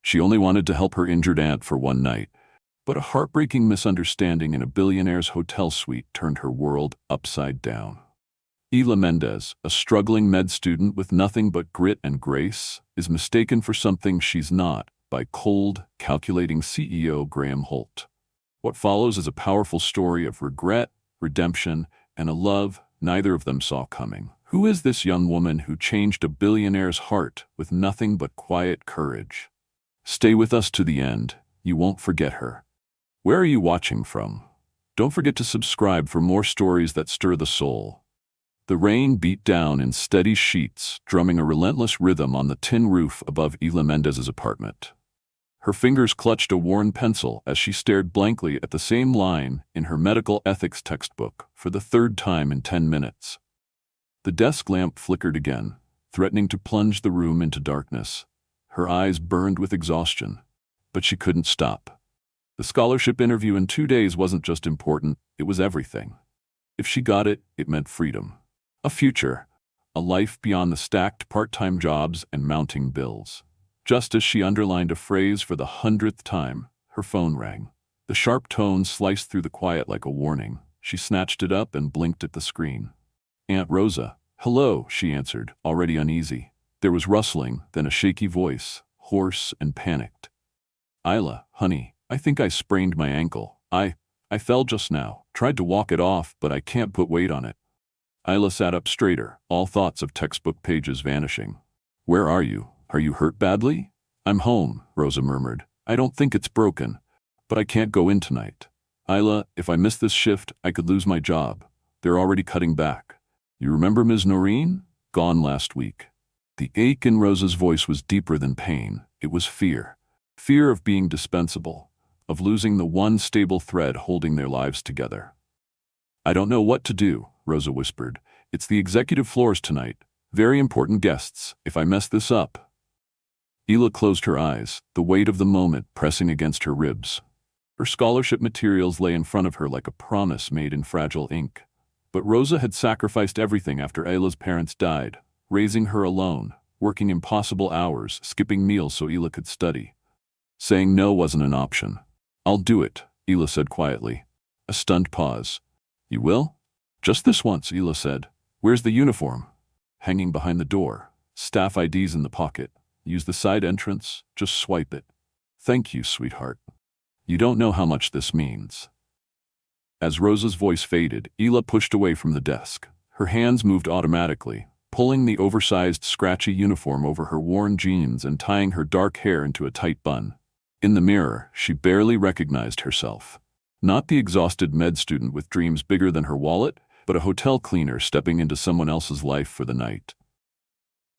She only wanted to help her injured aunt for one night. But a heartbreaking misunderstanding in a billionaire's hotel suite turned her world upside down. Ela Mendez, a struggling med student with nothing but grit and grace, is mistaken for something she's not by cold, calculating CEO Graham Holt. What follows is a powerful story of regret, redemption, and a love neither of them saw coming. Who is this young woman who changed a billionaire's heart with nothing but quiet courage? Stay with us to the end. You won't forget her. Where are you watching from? Don't forget to subscribe for more stories that stir the soul. The rain beat down in steady sheets, drumming a relentless rhythm on the tin roof above Ela Mendez's apartment. Her fingers clutched a worn pencil as she stared blankly at the same line in her medical ethics textbook for the third time in 10 minutes. The desk lamp flickered again, threatening to plunge the room into darkness. Her eyes burned with exhaustion, but she couldn't stop. The scholarship interview in 2 days wasn't just important, it was everything. If she got it, it meant freedom. A future. A life beyond the stacked part-time jobs and mounting bills. Just as she underlined a phrase for the 100th time, her phone rang. The sharp tone sliced through the quiet like a warning. She snatched it up and blinked at the screen. Aunt Rosa. Hello, she answered, already uneasy. There was rustling, then a shaky voice, hoarse and panicked. Isla, honey, I think I sprained my ankle. I fell just now. Tried to walk it off, but I can't put weight on it. Isla sat up straighter, all thoughts of textbook pages vanishing. Where are you? Are you hurt badly? I'm home, Rosa murmured. I don't think it's broken, but I can't go in tonight. Isla, if I miss this shift, I could lose my job. They're already cutting back. You remember Ms. Noreen? Gone last week. The ache in Rosa's voice was deeper than pain. It was fear. Fear of being dispensable, of losing the one stable thread holding their lives together. I don't know what to do, Rosa whispered. It's the executive floors tonight. Very important guests. If I mess this up. Ela closed her eyes, the weight of the moment pressing against her ribs. Her scholarship materials lay in front of her like a promise made in fragile ink. But Rosa had sacrificed everything after Ela's parents died, raising her alone, working impossible hours, skipping meals so Ela could study. Saying no wasn't an option. I'll do it, Ela said quietly. A stunned pause. You will? Just this once, Ela said. Where's the uniform? Hanging behind the door. Staff ID's in the pocket. Use the side entrance, just swipe it. Thank you, sweetheart. You don't know how much this means. As Rosa's voice faded, Ela pushed away from the desk. Her hands moved automatically, pulling the oversized, scratchy uniform over her worn jeans and tying her dark hair into a tight bun. In the mirror, she barely recognized herself. Not the exhausted med student with dreams bigger than her wallet, but a hotel cleaner stepping into someone else's life for the night.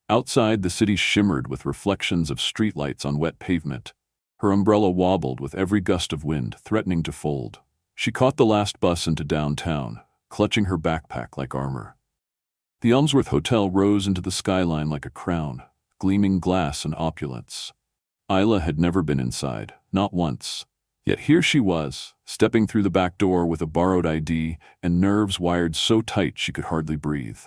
Outside, the city shimmered with reflections of streetlights on wet pavement. Her umbrella wobbled with every gust of wind, threatening to fold. She caught the last bus into downtown, clutching her backpack like armor. The Elmsworth Hotel rose into the skyline like a crown, gleaming glass and opulence. Isla had never been inside, not once. Yet here she was, stepping through the back door with a borrowed ID and nerves wired so tight she could hardly breathe.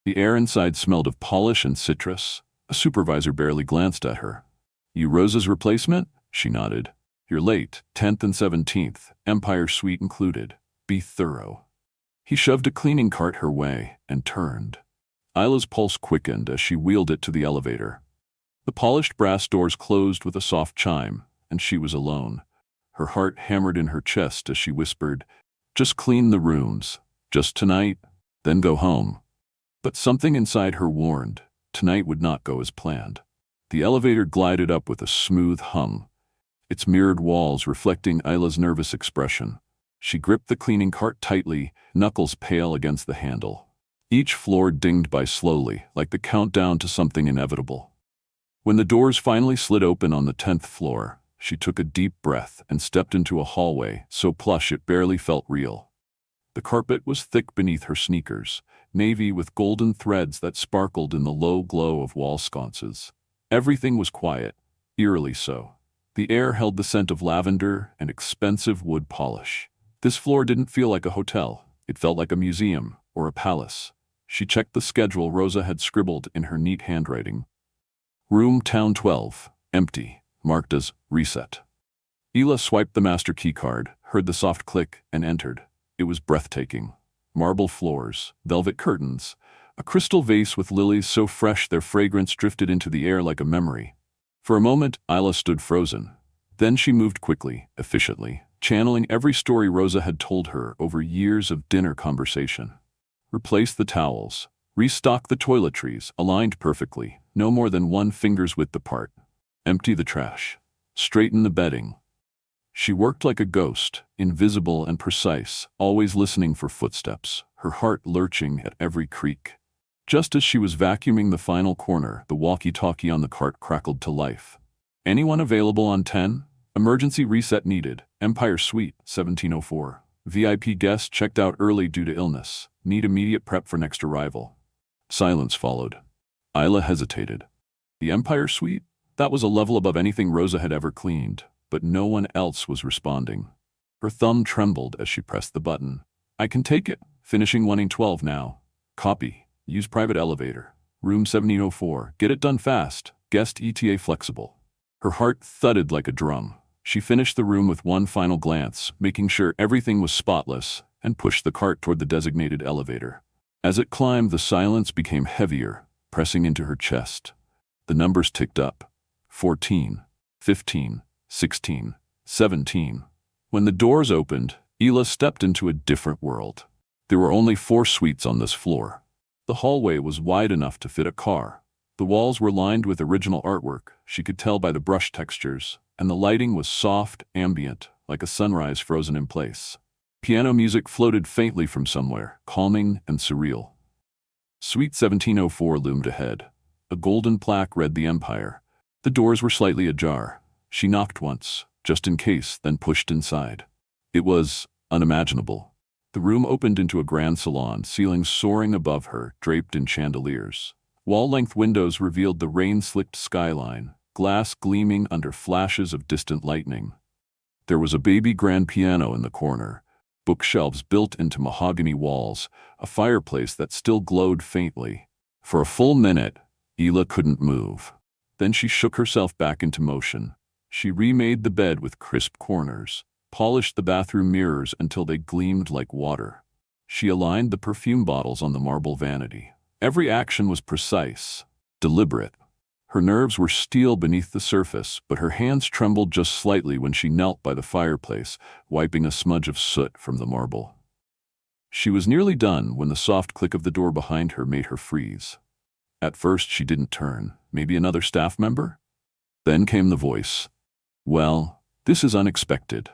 The air inside smelled of polish and citrus. A supervisor barely glanced at her. You Rosa's replacement? She nodded. You're late, 10th and 17th, Empire Suite included. Be thorough. He shoved a cleaning cart her way and turned. Isla's pulse quickened as she wheeled it to the elevator. The polished brass doors closed with a soft chime, and she was alone. Her heart hammered in her chest as she whispered, just clean the rooms, just tonight, then go home. But something inside her warned, tonight would not go as planned. The elevator glided up with a smooth hum, its mirrored walls reflecting Isla's nervous expression. She gripped the cleaning cart tightly, knuckles pale against the handle. Each floor dinged by slowly, like the countdown to something inevitable. When the doors finally slid open on the 10th floor, she took a deep breath and stepped into a hallway so plush it barely felt real. The carpet was thick beneath her sneakers, navy with golden threads that sparkled in the low glow of wall sconces. Everything was quiet, eerily so. The air held the scent of lavender and expensive wood polish. This floor didn't feel like a hotel. It felt like a museum or a palace. She checked the schedule Rosa had scribbled in her neat handwriting. Room Town 12, empty. marked as reset. Hila swiped the master key card, heard the soft click, and entered. It was breathtaking. Marble floors, velvet curtains, a crystal vase with lilies so fresh their fragrance drifted into the air like a memory. For a moment, Hila stood frozen. Then she moved quickly, efficiently, channeling every story Rosa had told her over years of dinner conversation. Replace the towels. Restock the toiletries, aligned perfectly, no more than 1 finger's width apart. Empty the trash. Straighten the bedding. She worked like a ghost, invisible and precise, always listening for footsteps, her heart lurching at every creak. Just as she was vacuuming the final corner, the walkie-talkie on the cart crackled to life. Anyone available on 10? Emergency reset needed. Empire Suite, 1704. VIP guest checked out early due to illness. Need immediate prep for next arrival. Silence followed. Hila hesitated. The Empire Suite? That was a level above anything Rosa had ever cleaned, but no one else was responding. Her thumb trembled as she pressed the button. I can take it. Finishing 112 now. Copy. Use private elevator. Room 1704. Get it done fast. Guest ETA flexible. Her heart thudded like a drum. She finished the room with one final glance, making sure everything was spotless, and pushed the cart toward the designated elevator. As it climbed, the silence became heavier, pressing into her chest. The numbers ticked up. 14, 15, 16, 17. When the doors opened, Hila stepped into a different world. There were only 4 suites on this floor. The hallway was wide enough to fit a car. The walls were lined with original artwork, she could tell by the brush textures, and the lighting was soft, ambient, like a sunrise frozen in place. Piano music floated faintly from somewhere, calming and surreal. Suite 1704 loomed ahead. A golden plaque read the Empire. The doors were slightly ajar. She knocked once, just in case, then pushed inside. It was unimaginable. The room opened into a grand salon, ceilings soaring above her, draped in chandeliers. Wall-length windows revealed the rain-slicked skyline, glass gleaming under flashes of distant lightning. There was a baby grand piano in the corner, bookshelves built into mahogany walls, a fireplace that still glowed faintly. For a full minute, Hila couldn't move. Then she shook herself back into motion. She remade the bed with crisp corners, polished the bathroom mirrors until they gleamed like water. She aligned the perfume bottles on the marble vanity. Every action was precise, deliberate. Her nerves were steel beneath the surface, but her hands trembled just slightly when she knelt by the fireplace, wiping a smudge of soot from the marble. She was nearly done when the soft click of the door behind her made her freeze. At first she didn't turn. Maybe another staff member? Then came the voice. Well, this is unexpected.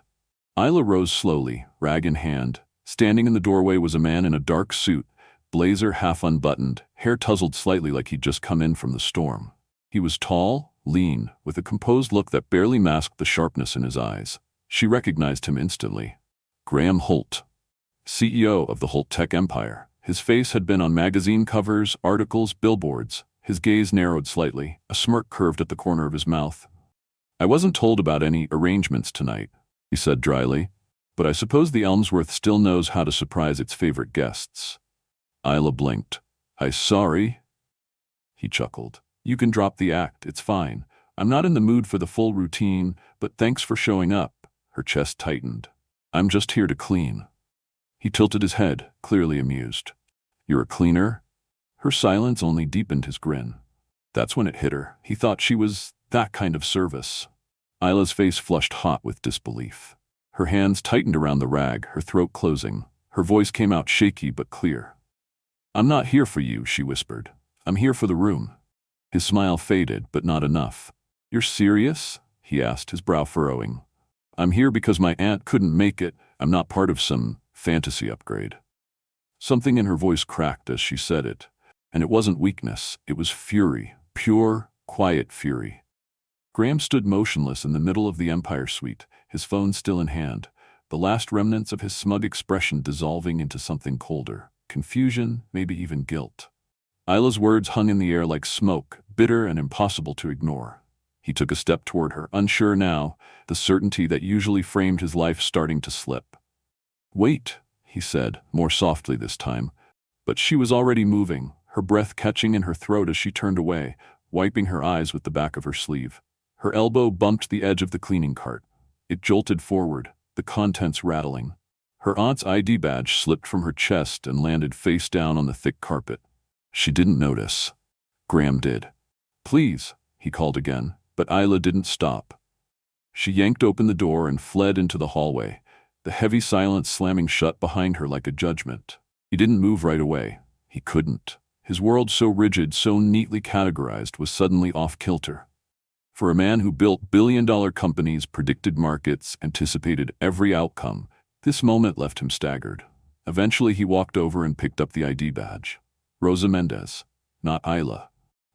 Hila rose slowly, rag in hand. Standing in the doorway was a man in a dark suit, blazer half unbuttoned, hair tousled slightly like he'd just come in from the storm. He was tall, lean, with a composed look that barely masked the sharpness in his eyes. She recognized him instantly. Graham Holt, CEO of the Holt Tech Empire. His face had been on magazine covers, articles, billboards. His gaze narrowed slightly, a smirk curved at the corner of his mouth. I wasn't told about any arrangements tonight, he said dryly, but I suppose the Elmsworth still knows how to surprise its favorite guests. Hila blinked. Sorry? He chuckled. You can drop the act, it's fine. I'm not in the mood for the full routine, but thanks for showing up. Her chest tightened. I'm just here to clean. He tilted his head, clearly amused. You're a cleaner? Her silence only deepened his grin. That's when it hit her. He thought she was that kind of service. Hila's face flushed hot with disbelief. Her hands tightened around the rag, her throat closing. Her voice came out shaky but clear. I'm not here for you, she whispered. I'm here for the room. His smile faded, but not enough. You're serious? He asked, his brow furrowing. I'm here because my aunt couldn't make it. I'm not part of some fantasy upgrade. Something in her voice cracked as she said it, and it wasn't weakness, it was fury, pure, quiet fury. Graham stood motionless in the middle of the Empire Suite, his phone still in hand, the last remnants of his smug expression dissolving into something colder, confusion, maybe even guilt. Hila's words hung in the air like smoke, bitter and impossible to ignore. He took a step toward her, unsure now, the certainty that usually framed his life starting to slip. Wait, he said, more softly this time, but she was already moving, her breath catching in her throat as she turned away, wiping her eyes with the back of her sleeve. Her elbow bumped the edge of the cleaning cart. It jolted forward, the contents rattling. Her aunt's ID badge slipped from her chest and landed face down on the thick carpet. She didn't notice. Graham did. "Please," he called again, but Isla didn't stop. She yanked open the door and fled into the hallway, the heavy silence slamming shut behind her like a judgment. He didn't move right away. He couldn't. His world, so rigid, so neatly categorized, was suddenly off-kilter. For a man who built billion-dollar companies, predicted markets, anticipated every outcome, this moment left him staggered. Eventually he walked over and picked up the ID badge. Rosa Mendez. Not Isla.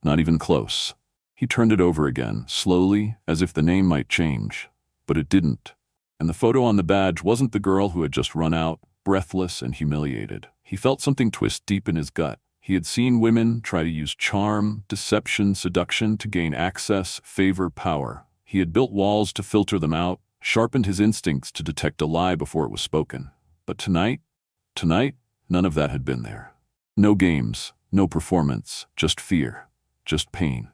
Not even close. He turned it over again, slowly, as if the name might change. But it didn't. And the photo on the badge wasn't the girl who had just run out, breathless and humiliated. He felt something twist deep in his gut. He had seen women try to use charm, deception, seduction to gain access, favor, power. He had built walls to filter them out, sharpened his instincts to detect a lie before it was spoken. But tonight, none of that had been there. No games, no performance, just fear, just pain.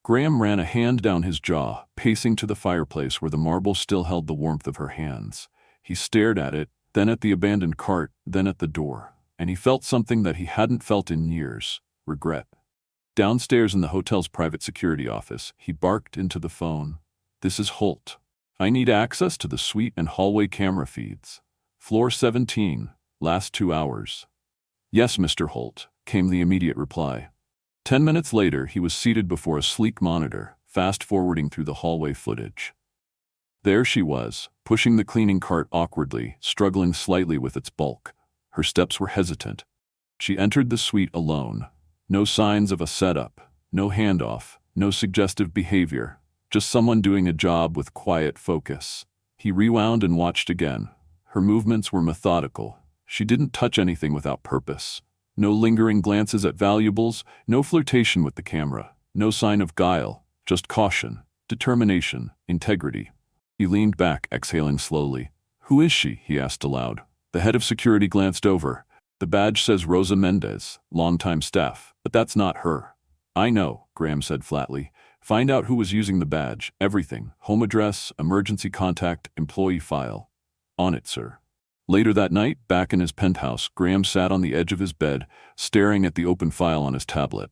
Graham ran a hand down his jaw, pacing to the fireplace where the marble still held the warmth of her hands. He stared at it, then at the abandoned cart, then at the door, and he felt something that he hadn't felt in years: regret. Downstairs in the hotel's private security office, he barked into the phone. "This is Holt. I need access to the suite and hallway camera feeds. Floor 17, last 2 hours. "Yes, Mr. Holt," came the immediate reply. 10 minutes later, he was seated before a sleek monitor, fast-forwarding through the hallway footage. There she was, pushing the cleaning cart awkwardly, struggling slightly with its bulk. Her steps were hesitant. She entered the suite alone. No signs of a setup, no handoff, no suggestive behavior, just someone doing a job with quiet focus. He rewound and watched again. Her movements were methodical. She didn't touch anything without purpose. No lingering glances at valuables, no flirtation with the camera, no sign of guile, just caution, determination, integrity. He leaned back, exhaling slowly. "Who is she?" he asked aloud. The head of security glanced over. "The badge says Rosa Mendez, longtime staff, but that's not her." "I know," Graham said flatly. "Find out who was using the badge, everything, home address, emergency contact, employee file." "On it, sir." Later that night, back in his penthouse, Graham sat on the edge of his bed, staring at the open file on his tablet.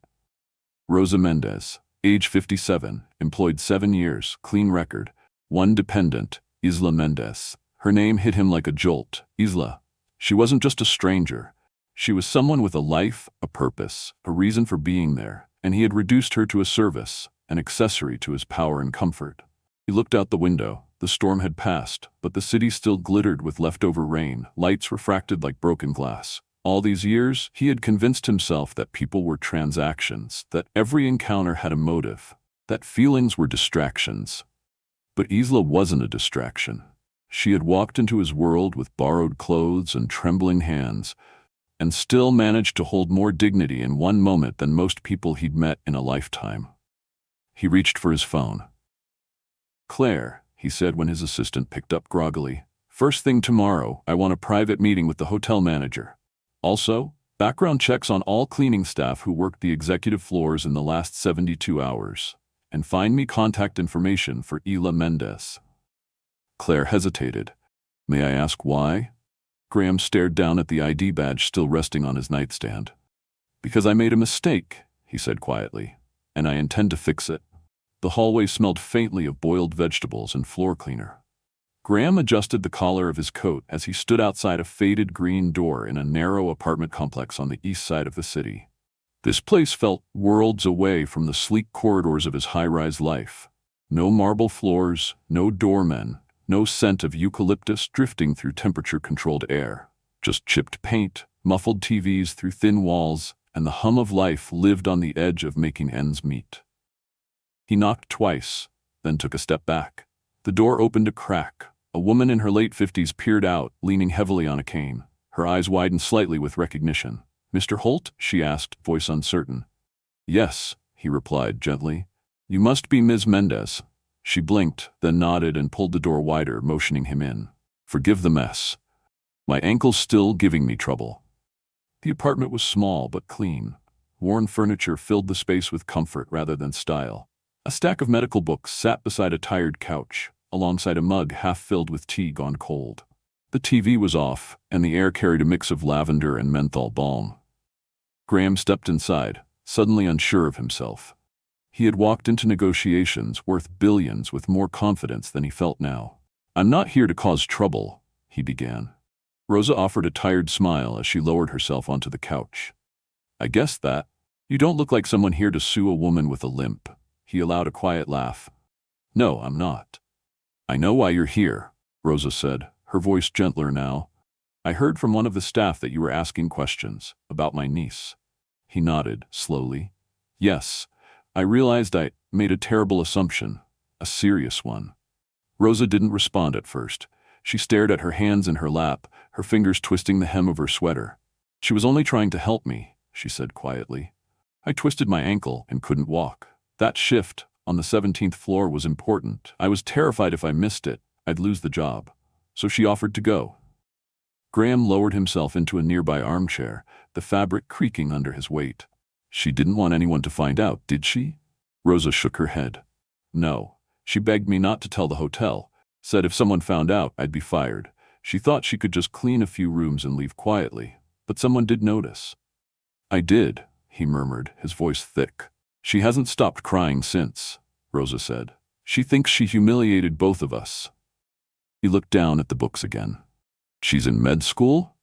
Rosa Mendez, age 57, employed 7 years, clean record. One dependent, Isla Mendez. Her name hit him like a jolt. Isla. She wasn't just a stranger. She was someone with a life, a purpose, a reason for being there, and he had reduced her to a service, an accessory to his power and comfort. He looked out the window. The storm had passed, but the city still glittered with leftover rain, lights refracted like broken glass. All these years, he had convinced himself that people were transactions, that every encounter had a motive, that feelings were distractions. But Isla wasn't a distraction. She had walked into his world with borrowed clothes and trembling hands, and still managed to hold more dignity in one moment than most people he'd met in a lifetime. He reached for his phone. "Claire," he said when his assistant picked up groggily. "First thing tomorrow, I want a private meeting with the hotel manager. Also, background checks on all cleaning staff who worked the executive floors in the last 72 hours. And find me contact information for Isla Mendez." Claire hesitated. "May I ask why?" Graham stared down at the ID badge still resting on his nightstand. "Because I made a mistake," he said quietly, "and I intend to fix it." The hallway smelled faintly of boiled vegetables and floor cleaner. Graham adjusted the collar of his coat as he stood outside a faded green door in a narrow apartment complex on the east side of the city. This place felt worlds away from the sleek corridors of his high-rise life. No marble floors, no doormen, no scent of eucalyptus drifting through temperature-controlled air. Just chipped paint, muffled TVs through thin walls, and the hum of life lived on the edge of making ends meet. He knocked twice, then took a step back. The door opened a crack. A woman in her late 50s peered out, leaning heavily on a cane. Her eyes widened slightly with recognition. "Mr. Holt?" she asked, voice uncertain. "Yes," he replied gently. "You must be Ms. Mendez." She blinked, then nodded and pulled the door wider, motioning him in. "Forgive the mess. My ankle's still giving me trouble." The apartment was small but clean. Worn furniture filled the space with comfort rather than style. A stack of medical books sat beside a tired couch, alongside a mug half filled with tea gone cold. The TV was off, and the air carried a mix of lavender and menthol balm. Graham stepped inside, suddenly unsure of himself. He had walked into negotiations worth billions with more confidence than he felt now. "I'm not here to cause trouble," he began. Rosa offered a tired smile as she lowered herself onto the couch. "I guessed that. You don't look like someone here to sue a woman with a limp." He allowed a quiet laugh. "No, I'm not." "I know why you're here," Rosa said, her voice gentler now. "I heard from one of the staff that you were asking questions about my niece." He nodded, slowly. "Yes, I realized I made a terrible assumption, a serious one." Rosa didn't respond at first. She stared at her hands in her lap, her fingers twisting the hem of her sweater. "She was only trying to help me," she said quietly. "I twisted my ankle and couldn't walk. That shift on the 17th floor was important. I was terrified if I missed it, I'd lose the job. So she offered to go." Graham lowered himself into a nearby armchair, the fabric creaking under his weight. "She didn't want anyone to find out, did she?" Rosa shook her head. "No. She begged me not to tell the hotel, said if someone found out, I'd be fired. She thought she could just clean a few rooms and leave quietly, but someone did notice." "I did," he murmured, his voice thick. "She hasn't stopped crying since," Rosa said. "She thinks she humiliated both of us." He looked down at the books again. "She's in med school?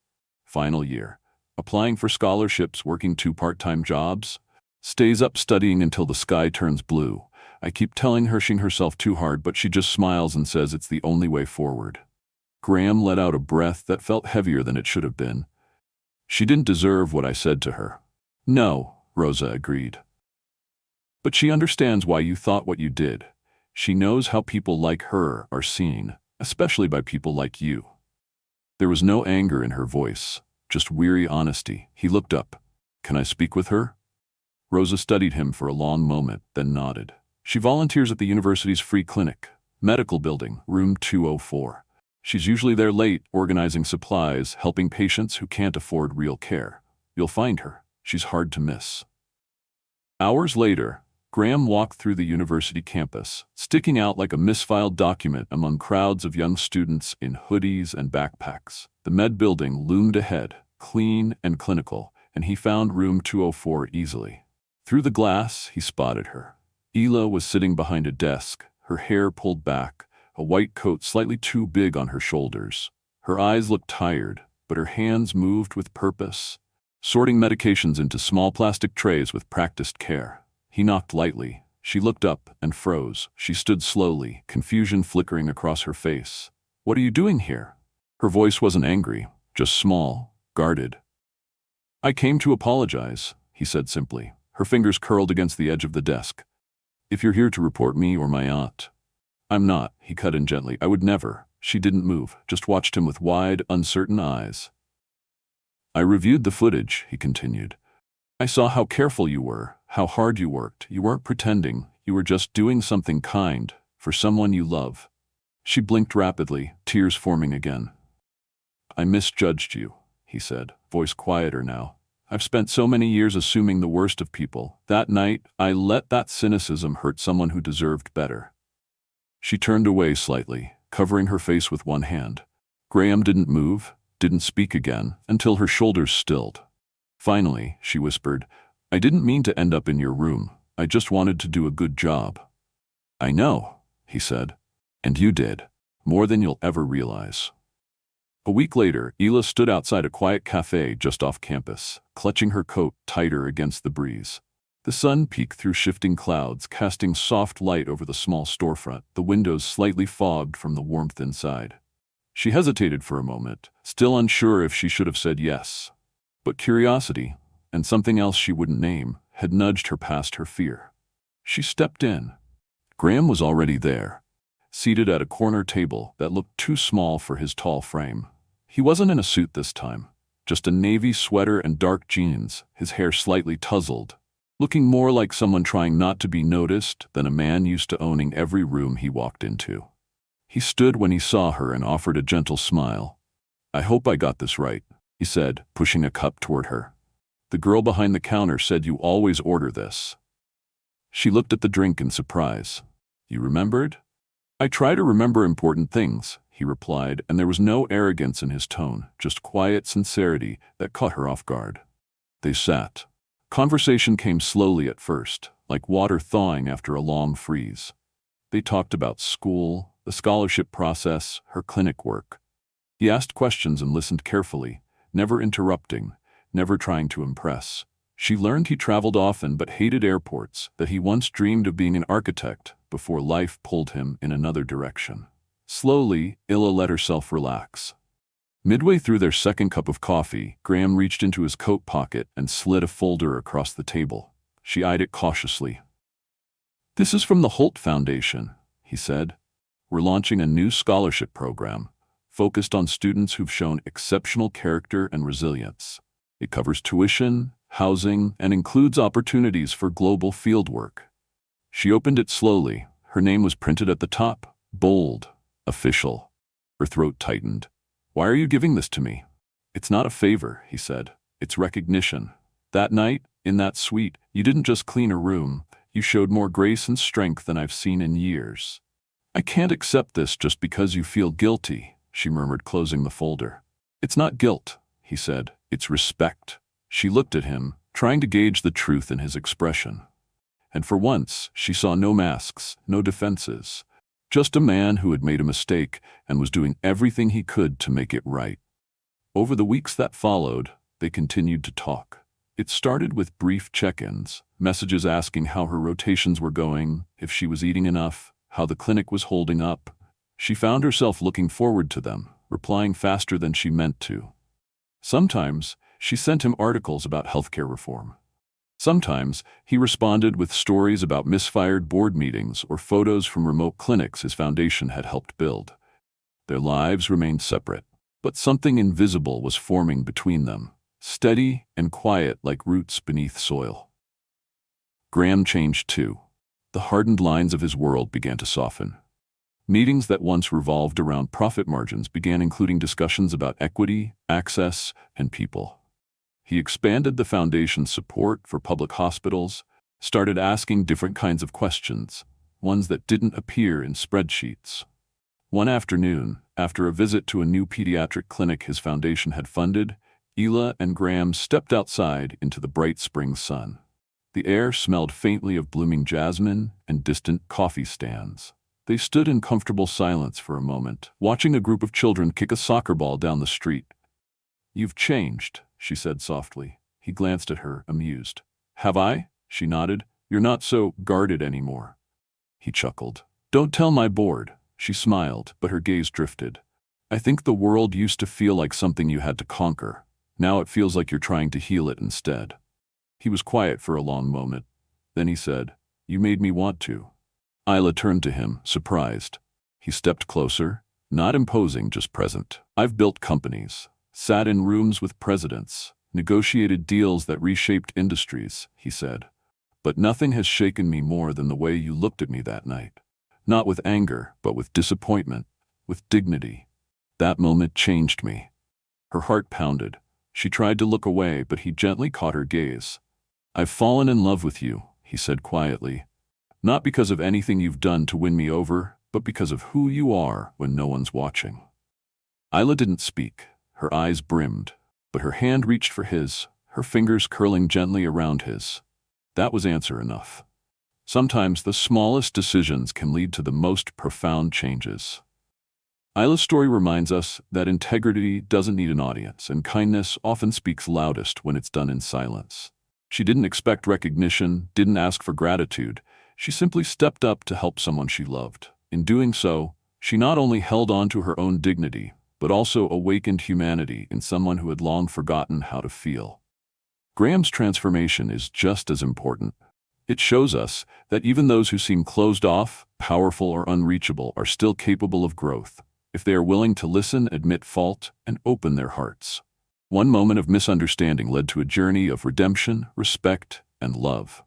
Final year. Applying for scholarships, working 2 part-time jobs. Stays up studying until the sky turns blue. I keep telling her she's herself too hard, but she just smiles and says it's the only way forward." Graham let out a breath that felt heavier than it should have been. "She didn't deserve what I said to her." "No," Rosa agreed. "But she understands why you thought what you did. She knows how people like her are seen, especially by people like you." There was no anger in her voice, just weary honesty. He looked up. "Can I speak with her?" Rosa studied him for a long moment, then nodded. "She volunteers at the university's free clinic, medical building, room 204. She's usually there late, organizing supplies, helping patients who can't afford real care. You'll find her. She's hard to miss." Hours later, Graham walked through the university campus, sticking out like a misfiled document among crowds of young students in hoodies and backpacks. The med building loomed ahead, clean and clinical, and he found room 204 easily. Through the glass, he spotted her. Hila was sitting behind a desk, her hair pulled back, a white coat slightly too big on her shoulders. Her eyes looked tired, but her hands moved with purpose, sorting medications into small plastic trays with practiced care. He knocked lightly. She looked up and froze. She stood slowly, confusion flickering across her face. "What are you doing here?" Her voice wasn't angry, just small, guarded. "I came to apologize," he said simply. Her fingers curled against the edge of the desk. "If you're here to report me or my aunt." "I'm not," he cut in gently. "I would never." She didn't move, just watched him with wide, uncertain eyes. "I reviewed the footage," he continued. "I saw how careful you were, how hard you worked. You weren't pretending. You were just doing something kind, for someone you love." She blinked rapidly, tears forming again. "I misjudged you," he said, voice quieter now. "I've spent so many years assuming the worst of people. That night, I let that cynicism hurt someone who deserved better." She turned away slightly, covering her face with one hand. Graham didn't move, didn't speak again, until her shoulders stilled. Finally, she whispered, "I didn't mean to end up in your room. I just wanted to do a good job." "I know," he said. "And you did. More than you'll ever realize." A week later, Hila stood outside a quiet cafe just off campus, clutching her coat tighter against the breeze. The sun peeked through shifting clouds, casting soft light over the small storefront, the windows slightly fogged from the warmth inside. She hesitated for a moment, still unsure if she should have said yes. But curiosity, and something else she wouldn't name, had nudged her past her fear. She stepped in. Graham was already there, seated at a corner table that looked too small for his tall frame. He wasn't in a suit this time, just a navy sweater and dark jeans, his hair slightly tousled, looking more like someone trying not to be noticed than a man used to owning every room he walked into. He stood when he saw her and offered a gentle smile. "I hope I got this right," he said, pushing a cup toward her. "The girl behind the counter said you always order this." She looked at the drink in surprise. You remembered? I try to remember important things, he replied, and there was no arrogance in his tone, just quiet sincerity that caught her off guard. They sat. Conversation came slowly at first, like water thawing after a long freeze. They talked about school, the scholarship process, her clinic work. He asked questions and listened carefully, never interrupting, never trying to impress. She learned he traveled often but hated airports, that he once dreamed of being an architect before life pulled him in another direction. Slowly, Illa let herself relax. Midway through their second cup of coffee, Graham reached into his coat pocket and slid a folder across the table. She eyed it cautiously. This is from the Holt Foundation, he said. We're launching a new scholarship program, focused on students who've shown exceptional character and resilience. It covers tuition, housing, and includes opportunities for global fieldwork. She opened it slowly. Her name was printed at the top, bold, official. Her throat tightened. Why are you giving this to me? It's not a favor, he said. It's recognition. That night, in that suite, you didn't just clean a room. You showed more grace and strength than I've seen in years. I can't accept this just because you feel guilty, she murmured, closing the folder. It's not guilt, he said. It's respect. She looked at him, trying to gauge the truth in his expression. And for once, she saw no masks, no defenses. Just a man who had made a mistake and was doing everything he could to make it right. Over the weeks that followed, they continued to talk. It started with brief check-ins, messages asking how her rotations were going, if she was eating enough, how the clinic was holding up. She found herself looking forward to them, replying faster than she meant to. Sometimes, she sent him articles about healthcare reform. Sometimes, he responded with stories about misfired board meetings or photos from remote clinics his foundation had helped build. Their lives remained separate, but something invisible was forming between them, steady and quiet like roots beneath soil. Graham changed too. The hardened lines of his world began to soften. Meetings that once revolved around profit margins began including discussions about equity, access, and people. He expanded the foundation's support for public hospitals, started asking different kinds of questions, ones that didn't appear in spreadsheets. One afternoon, after a visit to a new pediatric clinic his foundation had funded, Ila and Graham stepped outside into the bright spring sun. The air smelled faintly of blooming jasmine and distant coffee stands. They stood in comfortable silence for a moment, watching a group of children kick a soccer ball down the street. You've changed, she said softly. He glanced at her, amused. Have I? She nodded. You're not so guarded anymore. He chuckled. Don't tell my board. She smiled, but her gaze drifted. I think the world used to feel like something you had to conquer. Now it feels like you're trying to heal it instead. He was quiet for a long moment. Then he said, You made me want to. Isla turned to him, surprised. He stepped closer, not imposing, just present. I've built companies, sat in rooms with presidents, negotiated deals that reshaped industries, he said. But nothing has shaken me more than the way you looked at me that night. Not with anger, but with disappointment, with dignity. That moment changed me. Her heart pounded. She tried to look away, but he gently caught her gaze. I've fallen in love with you, he said quietly. Not because of anything you've done to win me over, but because of who you are when no one's watching. Isla didn't speak. Her eyes brimmed, but her hand reached for his, her fingers curling gently around his. That was answer enough. Sometimes the smallest decisions can lead to the most profound changes. Isla's story reminds us that integrity doesn't need an audience, and kindness often speaks loudest when it's done in silence. She didn't expect recognition, didn't ask for gratitude. She simply stepped up to help someone she loved. In doing so, she not only held on to her own dignity, but also awakened humanity in someone who had long forgotten how to feel. Graham's transformation is just as important. It shows us that even those who seem closed off, powerful, or unreachable are still capable of growth, if they are willing to listen, admit fault, and open their hearts. One moment of misunderstanding led to a journey of redemption, respect, and love.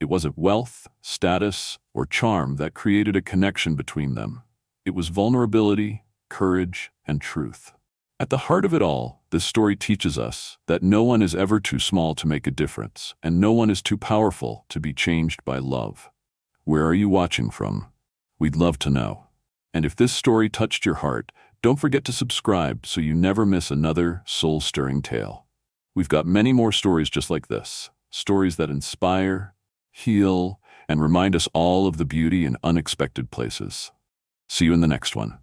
It wasn't wealth, status, or charm that created a connection between them. It was vulnerability, courage, and truth. At the heart of it all, this story teaches us that no one is ever too small to make a difference, and no one is too powerful to be changed by love. Where are you watching from? We'd love to know. And if this story touched your heart, don't forget to subscribe so you never miss another soul-stirring tale. We've got many more stories just like this, stories that inspire, heal, and remind us all of the beauty in unexpected places. See you in the next one.